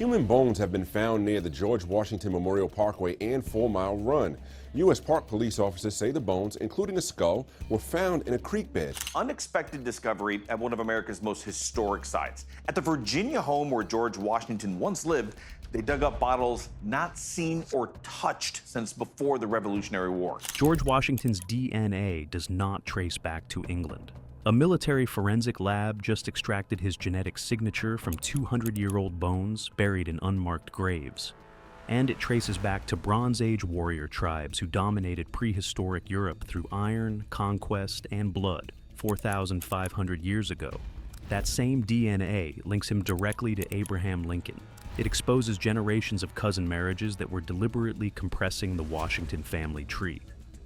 Human bones have been found near the George Washington Memorial Parkway and 4 Mile Run. U.S. Park Police officers say the bones, including a skull, were found in a creek bed. Unexpected discovery at one of America's most historic sites. At the Virginia home where George Washington once lived, they dug up bottles not seen or touched since before the Revolutionary War. George Washington's DNA does not trace back to England. A military forensic lab just extracted his genetic signature from 200-year-old bones buried in unmarked graves. And it traces back to Bronze Age warrior tribes who dominated prehistoric Europe through iron, conquest, and blood 4,500 years ago. That same DNA links him directly to Abraham Lincoln. It exposes generations of cousin marriages that were deliberately compressing the Washington family tree.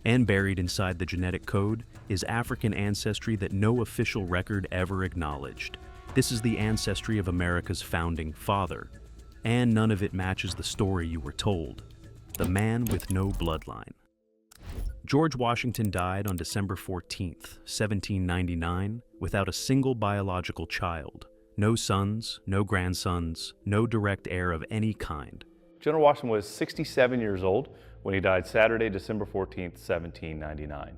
And buried inside the genetic code is African ancestry that no official record ever acknowledged. This is the ancestry of America's founding father. And none of it matches the story you were told. The man with no bloodline. George Washington died on December 14th, 1799, without a single biological child. No sons, no grandsons, no direct heir of any kind. General Washington was 67 years old when he died Saturday, December 14th, 1799.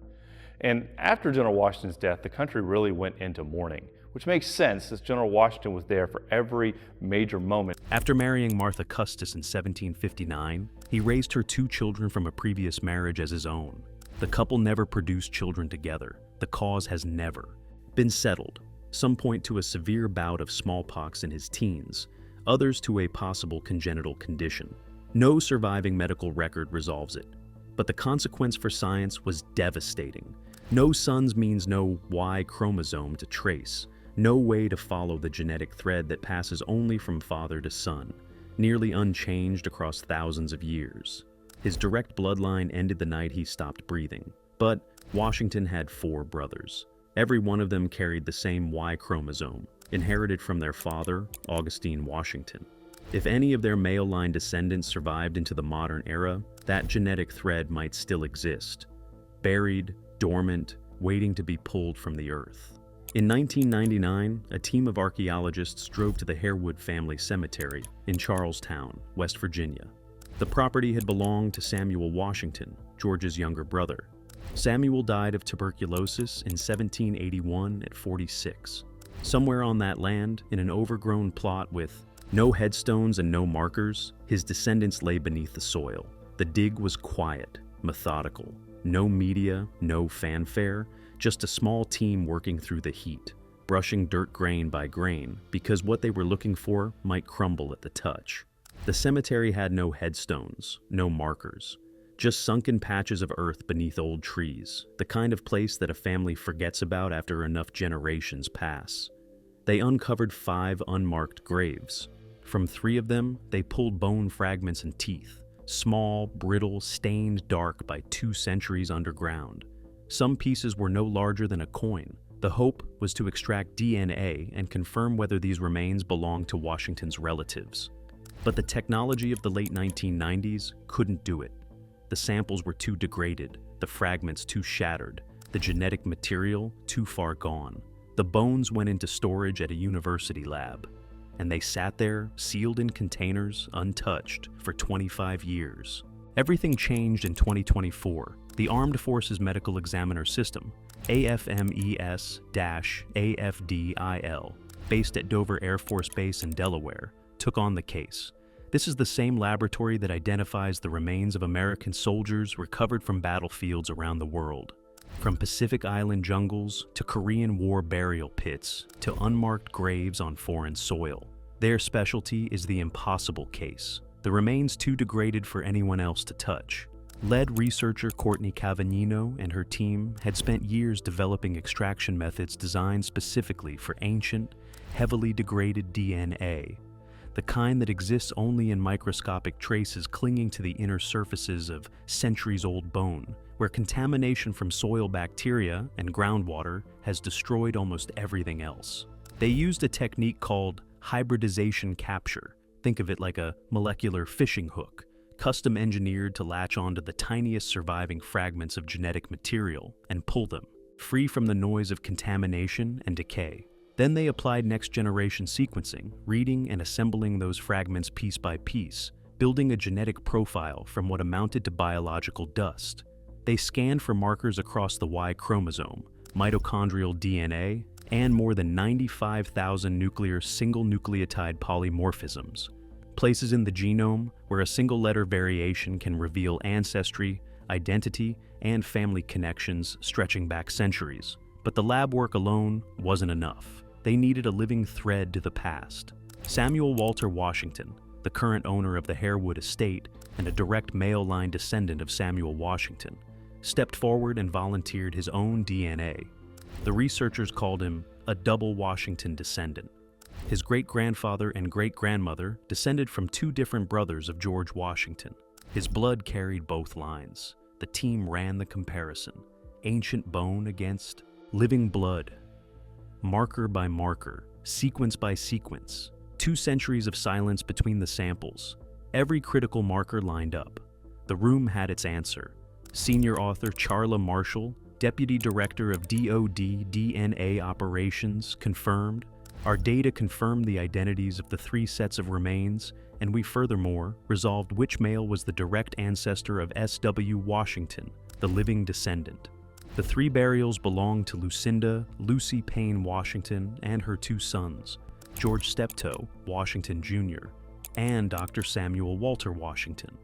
And after General Washington's death, the country really went into mourning, which makes sense as General Washington was there for every major moment. After marrying Martha Custis in 1759, he raised her 2 children from a previous marriage as his own. The couple never produced children together. The cause has never been settled. Some point to a severe bout of smallpox in his teens, others to a possible congenital condition. No surviving medical record resolves it, but the consequence for science was devastating. No sons means no Y chromosome to trace, no way to follow the genetic thread that passes only from father to son, nearly unchanged across thousands of years. His direct bloodline ended the night he stopped breathing, but Washington had 4 brothers. Every one of them carried the same Y chromosome, inherited from their father, Augustine Washington. If any of their male line descendants survived into the modern era, that genetic thread might still exist, buried, dormant, waiting to be pulled from the earth. In 1999, a team of archaeologists drove to the Harewood family cemetery in Charlestown, West Virginia. The property had belonged to Samuel Washington, George's younger brother. Samuel died of tuberculosis in 1781 at 46. Somewhere on that land, in an overgrown plot with no headstones and no markers, his descendants lay beneath the soil. The dig was quiet, methodical. No media, no fanfare, just a small team working through the heat, brushing dirt grain by grain, because what they were looking for might crumble at the touch. The cemetery had no headstones, no markers, just sunken patches of earth beneath old trees, the kind of place that a family forgets about after enough generations pass. They uncovered 5 unmarked graves. From 3 of them, they pulled bone fragments and teeth, small, brittle, stained dark by 2 centuries underground. Some pieces were no larger than a coin. The hope was to extract DNA and confirm whether these remains belonged to Washington's relatives. But the technology of the late 1990s couldn't do it. The samples were too degraded, the fragments too shattered, the genetic material too far gone. The bones went into storage at a university lab, and they sat there, sealed in containers, untouched, for 25 years. Everything changed in 2024. The Armed Forces Medical Examiner System, AFMES-AFDIL, based at Dover Air Force Base in Delaware, took on the case. This is the same laboratory that identifies the remains of American soldiers recovered from battlefields around the world. From Pacific Island jungles to Korean War burial pits to unmarked graves on foreign soil. Their specialty is the impossible case, the remains too degraded for anyone else to touch. Lead researcher Courtney Cavagnino and her team had spent years developing extraction methods designed specifically for ancient, heavily degraded DNA, the kind that exists only in microscopic traces clinging to the inner surfaces of centuries-old bone, where contamination from soil bacteria and groundwater has destroyed almost everything else. They used a technique called hybridization capture. Think of it like a molecular fishing hook, custom engineered to latch onto the tiniest surviving fragments of genetic material and pull them, free from the noise of contamination and decay. Then they applied next-generation sequencing, reading and assembling those fragments piece by piece, building a genetic profile from what amounted to biological dust. They scanned for markers across the Y chromosome, mitochondrial DNA, and more than 95,000 nuclear single nucleotide polymorphisms, places in the genome where a single-letter variation can reveal ancestry, identity, and family connections stretching back centuries. But the lab work alone wasn't enough. They needed a living thread to the past. Samuel Walter Washington, the current owner of the Harewood estate and a direct male line descendant of Samuel Washington, stepped forward and volunteered his own DNA. The researchers called him a double Washington descendant. His great-grandfather and great-grandmother descended from two different brothers of George Washington. His blood carried both lines. The team ran the comparison, ancient bone against living blood. Marker by marker, sequence by sequence, 2 centuries of silence between the samples. Every critical marker lined up. The room had its answer. Senior author Charla Marshall, Deputy Director of DoD DNA Operations, confirmed, "Our data confirmed the identities of the 3 sets of remains, and we furthermore resolved which male was the direct ancestor of S.W. Washington, the living descendant. The 3 burials belonged to Lucinda Lucy Payne Washington and her 2 sons, George Steptoe Washington Jr., and Dr. Samuel Walter Washington,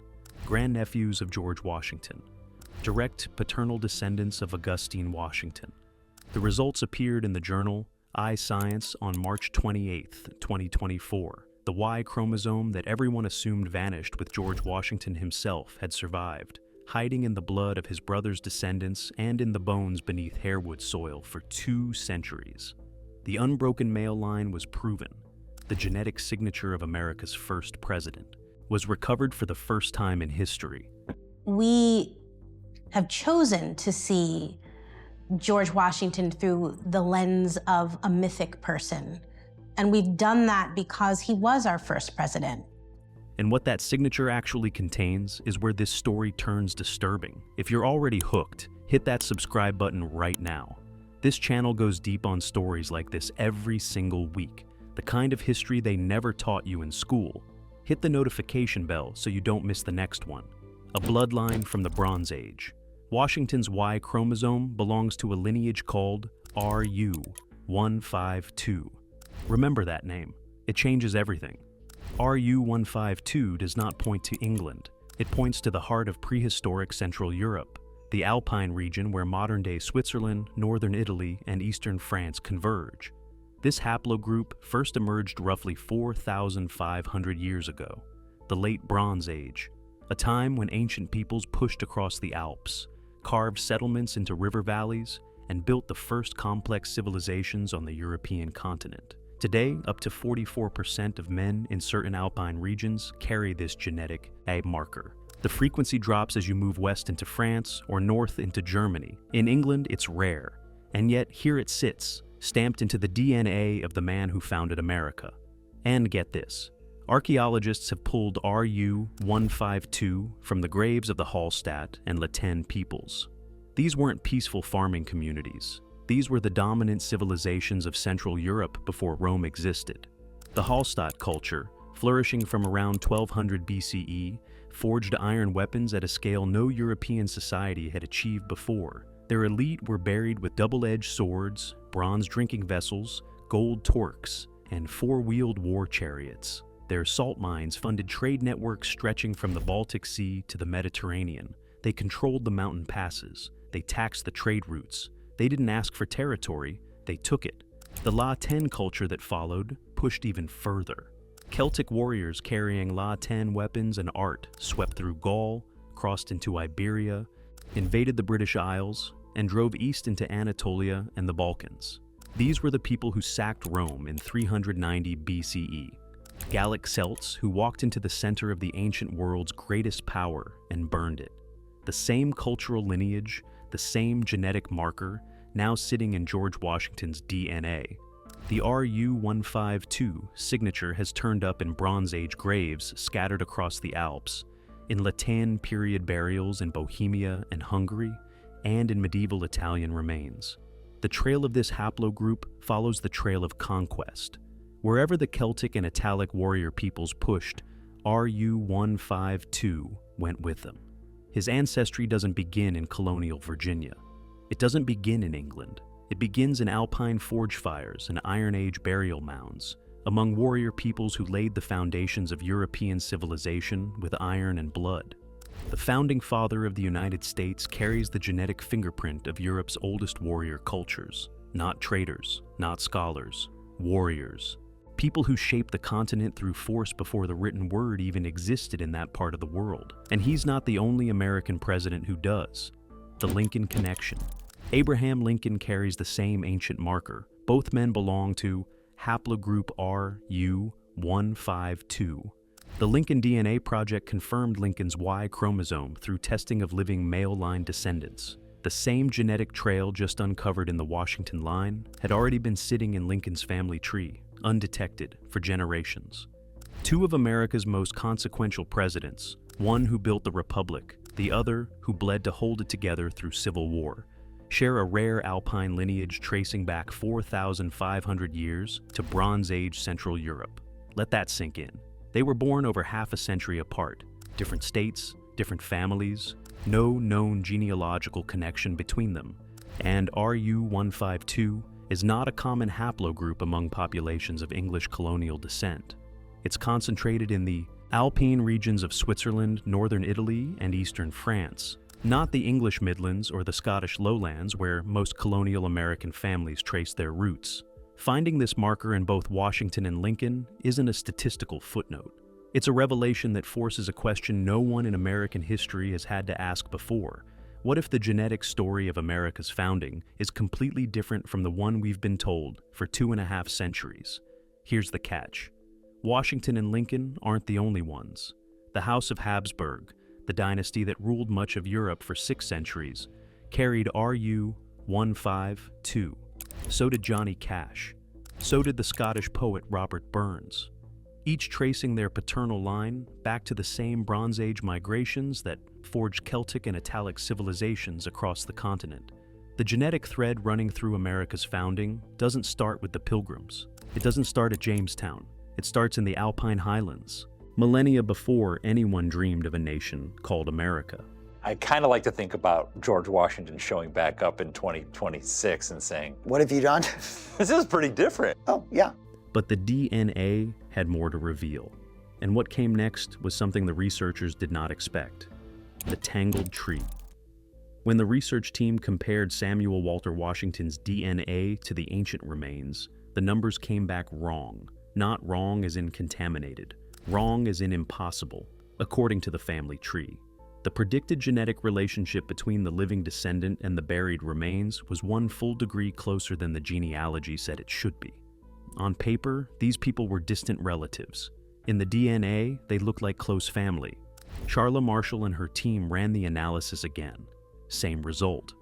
grandnephews of George Washington, direct paternal descendants of Augustine Washington." The results appeared in the journal iScience on March 28, 2024. The Y chromosome that everyone assumed vanished with George Washington himself had survived, hiding in the blood of his brother's descendants and in the bones beneath Harewood soil for 2 centuries. The unbroken male line was proven. The genetic signature of America's first president was recovered for the first time in history. We have chosen to see George Washington through the lens of a mythic person. And we've done that because he was our first president. And what that signature actually contains is where this story turns disturbing. If you're already hooked, hit that subscribe button right now. This channel goes deep on stories like this every single week, the kind of history they never taught you in school. Hit the notification bell so you don't miss the next one. A bloodline from the Bronze Age. Washington's Y chromosome belongs to a lineage called RU152. Remember that name. It changes everything. RU152 does not point to England. It points to the heart of prehistoric Central Europe, the Alpine region where modern-day Switzerland, northern Italy, and eastern France converge. This haplogroup first emerged roughly 4,500 years ago, the Late Bronze Age, a time when ancient peoples pushed across the Alps, carved settlements into river valleys, and built the first complex civilizations on the European continent. Today, up to 44% of men in certain alpine regions carry this genetic marker. The frequency drops as you move west into France or north into Germany. In England, it's rare, and yet here it sits, stamped into the DNA of the man who founded America. And get this, archaeologists have pulled RU152 from the graves of the Hallstatt and La Tène peoples. These weren't peaceful farming communities. These were the dominant civilizations of Central Europe before Rome existed. The Hallstatt culture, flourishing from around 1200 BCE, forged iron weapons at a scale no European society had achieved before. Their elite were buried with double-edged swords, bronze drinking vessels, gold torques, and 4-wheeled war chariots. Their salt mines funded trade networks stretching from the Baltic Sea to the Mediterranean. They controlled the mountain passes. They taxed the trade routes. They didn't ask for territory, they took it. The La Tène culture that followed pushed even further. Celtic warriors carrying La Tène weapons and art swept through Gaul, crossed into Iberia, invaded the British Isles, and drove east into Anatolia and the Balkans. These were the people who sacked Rome in 390 BCE. Gallic Celts who walked into the center of the ancient world's greatest power and burned it. The same cultural lineage, the same genetic marker, now sitting in George Washington's DNA. The RU152 signature has turned up in Bronze Age graves scattered across the Alps, in La Tène period burials in Bohemia and Hungary, and in medieval Italian remains. The trail of this haplogroup follows the trail of conquest. Wherever the Celtic and Italic warrior peoples pushed, RU-152 went with them. His ancestry doesn't begin in colonial Virginia. It doesn't begin in England. It begins in alpine forge fires and Iron Age burial mounds, among warrior peoples who laid the foundations of European civilization with iron and blood. The founding father of the United States carries the genetic fingerprint of Europe's oldest warrior cultures. Not traders, not scholars, warriors. People who shaped the continent through force before the written word even existed in that part of the world. And he's not the only American president who does. The Lincoln Connection. Abraham Lincoln carries the same ancient marker. Both men belong to haplogroup RU-152. The Lincoln DNA Project confirmed Lincoln's Y chromosome through testing of living male line descendants. The same genetic trail just uncovered in the Washington line had already been sitting in Lincoln's family tree, undetected, for generations. Two of America's most consequential presidents, one who built the Republic, the other who bled to hold it together through civil war, share a rare alpine lineage tracing back 4,500 years to Bronze Age Central Europe. Let that sink in. They were born over half a century apart, different states, different families, no known genealogical connection between them, and RU-152 is not a common haplogroup among populations of English colonial descent. It's concentrated in the Alpine regions of Switzerland, northern Italy, and eastern France, not the English Midlands or the Scottish lowlands where most colonial American families trace their roots. Finding this marker in both Washington and Lincoln isn't a statistical footnote. It's a revelation that forces a question no one in American history has had to ask before. What if the genetic story of America's founding is completely different from the one we've been told for 2.5 centuries? Here's the catch. Washington and Lincoln aren't the only ones. The House of Habsburg, the dynasty that ruled much of Europe for 6 centuries, carried RU-152. So did Johnny Cash. So did the Scottish poet Robert Burns. Each tracing their paternal line back to the same Bronze Age migrations that forged Celtic and Italic civilizations across the continent. The genetic thread running through America's founding doesn't start with the Pilgrims. It doesn't start at Jamestown. It starts in the Alpine Highlands, millennia before anyone dreamed of a nation called America. I kind of like to think about George Washington showing back up in 2026 and saying, "What have you done?" this is pretty different. Oh, yeah. But the DNA had more to reveal. And what came next was something the researchers did not expect: the tangled tree. When the research team compared Samuel Walter Washington's DNA to the ancient remains, the numbers came back wrong. Not wrong as in contaminated, wrong as in impossible, according to the family tree. The predicted genetic relationship between the living descendant and the buried remains was 1 full degree closer than the genealogy said it should be. On paper, these people were distant relatives. In the DNA, they looked like close family. Charla Marshall and her team ran the analysis again. Same result.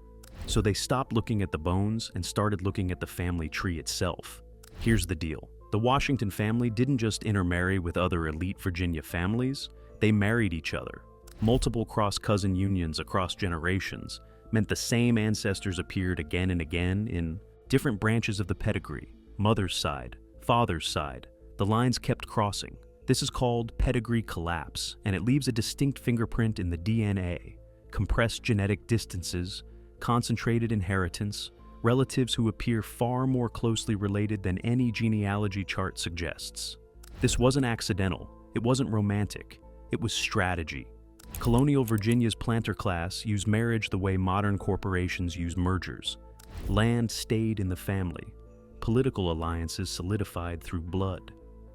So they stopped looking at the bones and started looking at the family tree itself. Here's the deal. The Washington family didn't just intermarry with other elite Virginia families, they married each other. Multiple cross-cousin unions across generations meant the same ancestors appeared again and again in different branches of the pedigree. Mother's side, father's side. The lines kept crossing. This is called pedigree collapse, and it leaves a distinct fingerprint in the DNA. Compressed genetic distances, concentrated inheritance, relatives who appear far more closely related than any genealogy chart suggests. This wasn't accidental. It wasn't romantic. It was strategy. Colonial Virginia's planter class used marriage the way modern corporations use mergers. Land stayed in the family. Political alliances solidified through blood.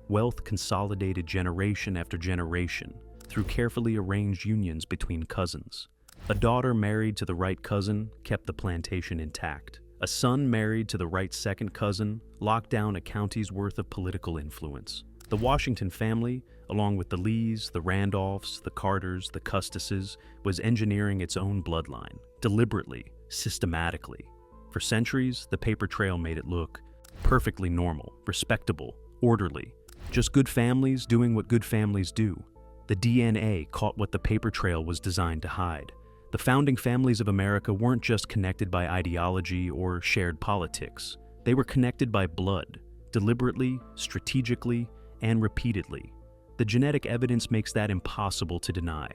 Wealth consolidated generation after generation through carefully arranged unions between cousins. A daughter married to the right cousin kept the plantation intact. A son married to the right second cousin locked down a county's worth of political influence. The Washington family, along with the Lees, the Randolphs, the Carters, the Custuses, was engineering its own bloodline, deliberately, systematically. For centuries, the paper trail made it look perfectly normal, respectable, orderly. Just good families doing what good families do. The DNA caught what the paper trail was designed to hide. The founding families of America weren't just connected by ideology or shared politics. They were connected by blood, deliberately, strategically, and repeatedly. The genetic evidence makes that impossible to deny.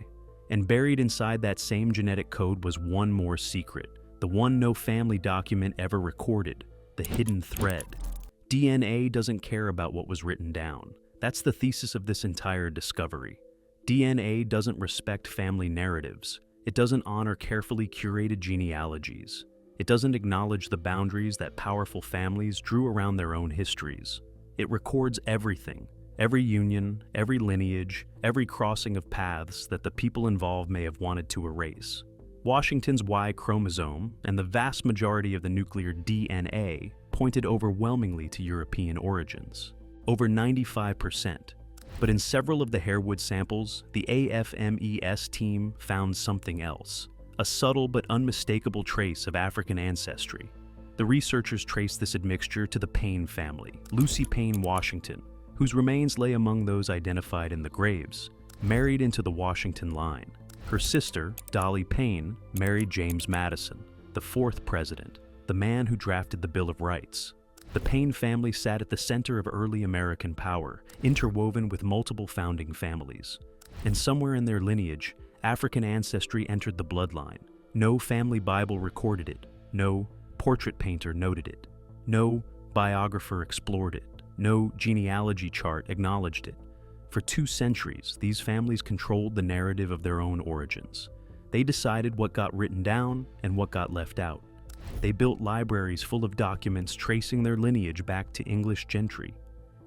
And buried inside that same genetic code was one more secret, the one no family document ever recorded, the hidden thread. DNA doesn't care about what was written down. That's the thesis of this entire discovery. DNA doesn't respect family narratives. It doesn't honor carefully curated genealogies. It doesn't acknowledge the boundaries that powerful families drew around their own histories. It records everything, every union, every lineage, every crossing of paths that the people involved may have wanted to erase. Washington's Y chromosome and the vast majority of the nuclear DNA pointed overwhelmingly to European origins, over 95%. But in several of the Harewood samples, the AFMES team found something else, a subtle but unmistakable trace of African ancestry. The researchers traced this admixture to the Payne family, Lucy Payne Washington, whose remains lay among those identified in the graves, married into the Washington line. Her sister, Dolly Payne, married James Madison, the fourth president, the man who drafted the Bill of Rights. The Payne family sat at the center of early American power, interwoven with multiple founding families. And somewhere in their lineage, African ancestry entered the bloodline. No family Bible recorded it. No portrait painter noted it. No biographer explored it. No genealogy chart acknowledged it. For 2 centuries, these families controlled the narrative of their own origins. They decided what got written down and what got left out. They built libraries full of documents tracing their lineage back to English gentry,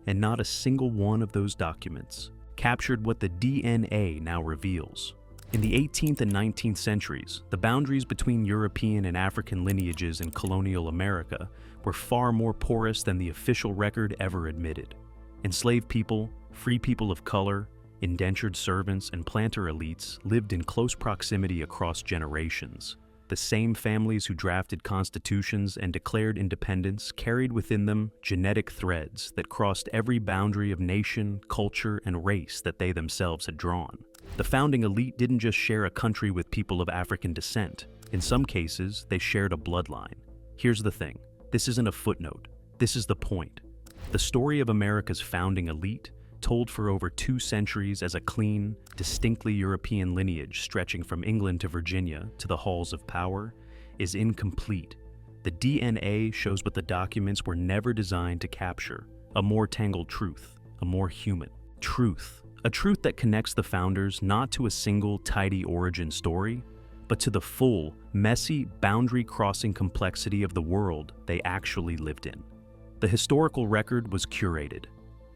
and not a single one of those documents captured what the DNA now reveals. In the 18th and 19th centuries, the boundaries between European and African lineages in colonial America were far more porous than the official record ever admitted. Enslaved people, free people of color, indentured servants, and planter elites lived in close proximity across generations. The same families who drafted constitutions and declared independence carried within them genetic threads that crossed every boundary of nation, culture, and race that they themselves had drawn. The founding elite didn't just share a country with people of African descent. In some cases, they shared a bloodline. Here's the thing. This isn't a footnote. This is the point. The story of America's founding elite, told for over 2 centuries as a clean, distinctly European lineage stretching from England to Virginia to the halls of power, is incomplete. The DNA shows what the documents were never designed to capture: a more tangled truth, a more human truth. A truth that connects the founders not to a single tidy origin story, but to the full, messy, boundary-crossing complexity of the world they actually lived in. The historical record was curated.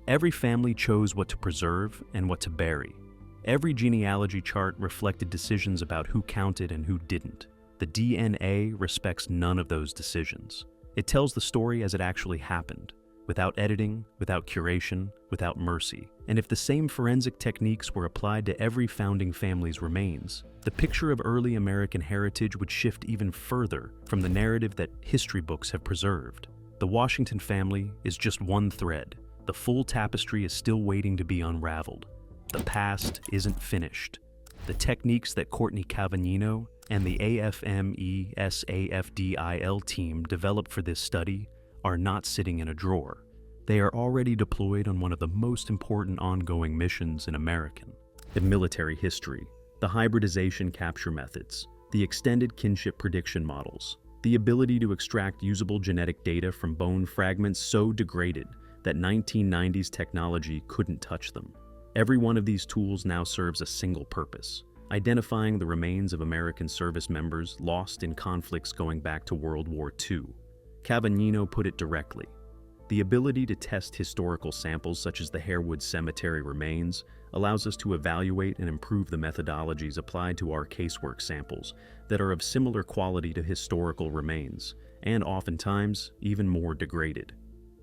Every family chose what to preserve and what to bury. Every genealogy chart reflected decisions about who counted and who didn't. The DNA respects none of those decisions. It tells the story as it actually happened, without editing, without curation, without mercy. And if the same forensic techniques were applied to every founding family's remains, the picture of early American heritage would shift even further from the narrative that history books have preserved. The Washington family is just one thread. The full tapestry is still waiting to be unraveled. The past isn't finished. The techniques that Courtney Cavagnino and the AFMESAFDIL team developed for this study are not sitting in a drawer. They are already deployed on one of the most important ongoing missions in American military history: the hybridization capture methods, the extended kinship prediction models, the ability to extract usable genetic data from bone fragments so degraded that 1990s technology couldn't touch them. Every one of these tools now serves a single purpose: identifying the remains of American service members lost in conflicts going back to World War II. Cavagnino put it directly: the ability to test historical samples such as the Harewood Cemetery remains allows us to evaluate and improve the methodologies applied to our casework samples that are of similar quality to historical remains, and oftentimes even more degraded.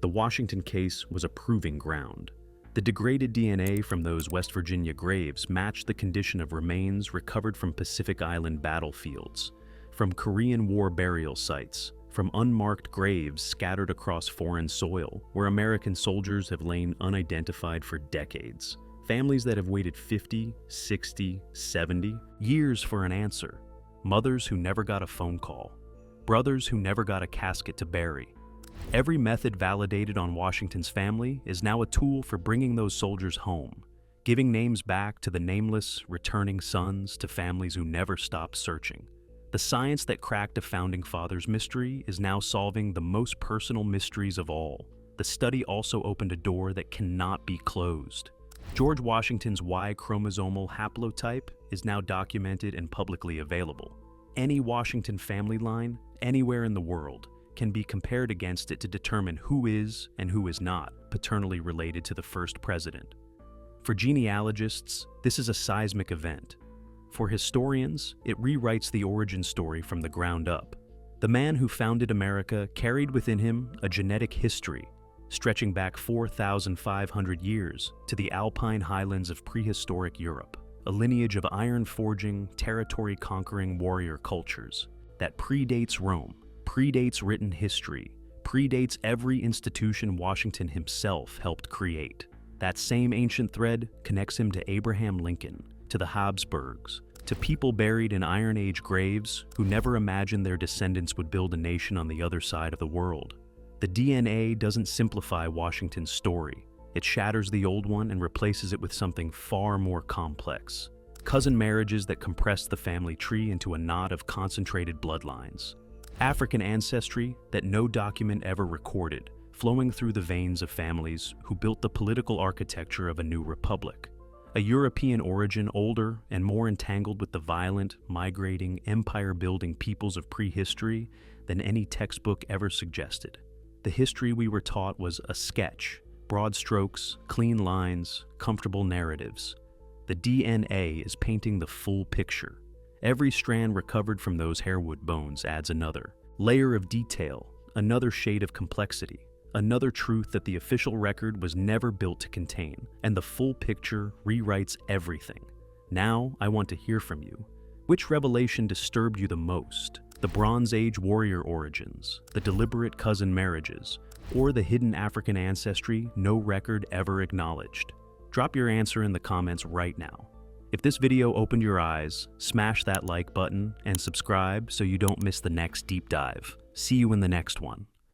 The Washington case was a proving ground. The degraded DNA from those West Virginia graves matched the condition of remains recovered from Pacific Island battlefields, from Korean War burial sites, from unmarked graves scattered across foreign soil where American soldiers have lain unidentified for decades. Families that have waited 50, 60, 70 years for an answer. mothers who never got a phone call, brothers who never got a casket to bury. Every method validated on Washington's family is now a tool for bringing those soldiers home, giving names back to the nameless, returning sons to families who never stopped searching. The science that cracked a founding father's mystery is now solving the most personal mysteries of all. The study also opened a door that cannot be closed. George Washington's Y chromosomal haplotype is now documented and publicly available. Any Washington family line, anywhere in the world, can be compared against it to determine who is and who is not paternally related to the first president. For genealogists, this is a seismic event. For historians, it rewrites the origin story from the ground up. The man who founded America carried within him a genetic history stretching back 4,500 years to the alpine highlands of prehistoric Europe, a lineage of iron-forging, territory-conquering warrior cultures that predates Rome, predates written history, predates every institution Washington himself helped create. That same ancient thread connects him to Abraham Lincoln, to the Habsburgs, to people buried in Iron Age graves who never imagined their descendants would build a nation on the other side of the world. The DNA doesn't simplify Washington's story. It shatters the old one and replaces it with something far more complex. Cousin marriages that compress the family tree into a knot of concentrated bloodlines. African ancestry that no document ever recorded, flowing through the veins of families who built the political architecture of a new republic. A European origin older and more entangled with the violent, migrating, empire-building peoples of prehistory than any textbook ever suggested. The history we were taught was a sketch, broad strokes, clean lines, comfortable narratives. The DNA is painting the full picture. Every strand recovered from those hairwood bones adds another layer of detail, another shade of complexity, another truth that the official record was never built to contain, and the full picture rewrites everything. Now, I want to hear from you. Which revelation disturbed you the most? The Bronze Age warrior origins, the deliberate cousin marriages, or the hidden African ancestry no record ever acknowledged? Drop your answer in the comments right now. If this video opened your eyes, smash that like button and subscribe so you don't miss the next deep dive. See you in the next one.